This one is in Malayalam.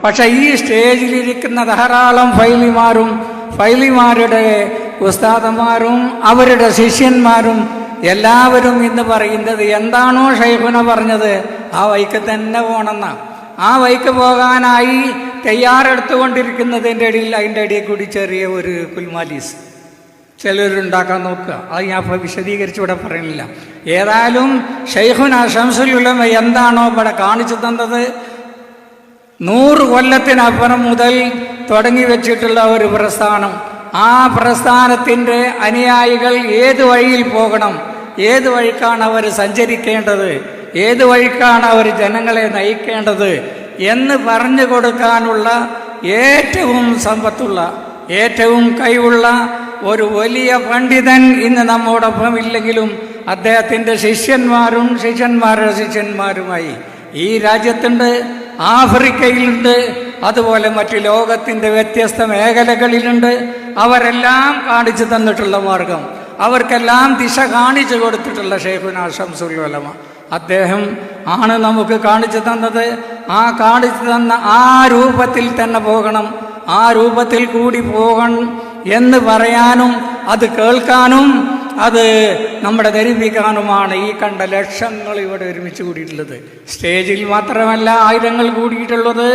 പക്ഷെ ഈ സ്റ്റേജിലിരിക്കുന്ന ധാരാളം ഫൈലിമാരുടെ ഉസ്താദന്മാരും അവരുടെ ശിഷ്യന്മാരും എല്ലാവരും ഇന്ന് പറയുന്നത് എന്താണോ ഷൈഖുന പറഞ്ഞത് ആ വഴിക്ക് തന്നെ പോകണമെന്ന. ആ വഴിക്ക് പോകാനായി തയ്യാറെടുത്തുകൊണ്ടിരിക്കുന്നതിൻ്റെ ഇടയിൽ അതിൻ്റെ ഇടയിൽ കൂടി ചെറിയ ഒരു കുൽമാലീസ് ചിലരുണ്ടാക്കാൻ നോക്കുക. അത് ഞാൻ വിശദീകരിച്ച് ഇവിടെ പറയുന്നില്ല. ഏതായാലും ഷൈഖുന ശംസുൽ ഉലമ എന്താണോ ഇവിടെ കാണിച്ചു തന്നത് 100 കൊല്ലത്തിനപ്പുറം മുതൽ തുടങ്ങി വെച്ചിട്ടുള്ള ഒരു പ്രസ്ഥാനം, ആ പ്രസ്ഥാനത്തിൻ്റെ അനുയായികൾ ഏത് വഴിയിൽ പോകണം, ഏത് വഴിക്കാണ് അവർ സഞ്ചരിക്കേണ്ടത്, ഏത് വഴിക്കാണ് അവർ ജനങ്ങളെ നയിക്കേണ്ടത് എന്ന് പറഞ്ഞു കൊടുക്കാനുള്ള ഏറ്റവും സമ്പത്തുള്ള, ഏറ്റവും കഴിവുള്ള ഒരു വലിയ പണ്ഡിതൻ ഇന്ന് നമ്മോടൊപ്പം ഇല്ലെങ്കിലും അദ്ദേഹത്തിൻ്റെ ശിഷ്യന്മാരും ശിഷ്യന്മാരുടെ ശിഷ്യന്മാരുമായി ഈ രാജ്യത്തുണ്ട്, ആഫ്രിക്കയിലുണ്ട്, അതുപോലെ മറ്റു ലോകത്തിൻ്റെ വ്യത്യസ്ത മേഖലകളിലുണ്ട്. അവരെല്ലാം കാണിച്ചു തന്നിട്ടുള്ള മാർഗം, അവർക്കെല്ലാം ദിശ കാണിച്ചു കൊടുത്തിട്ടുള്ള ഷൈഖുന ശംസുൽ ഉലമ അദ്ദേഹം ആണ് നമുക്ക് കാണിച്ചു തന്നത്. ആ കാണിച്ചു തന്ന ആ രൂപത്തിൽ തന്നെ പോകണം, ആ രൂപത്തിൽ കൂടി പോകണം എന്ന് പറയാനും അത് കേൾക്കാനും അത് നമ്മുടെ ധരിപ്പിക്കാനുമാണ് ഈ കണ്ട ലക്ഷങ്ങൾ ഇവിടെ ഒരുമിച്ച് കൂടിയിട്ടുള്ളത്. സ്റ്റേജിൽ മാത്രമല്ല ആയിരങ്ങൾ കൂടിയിട്ടുള്ളത്.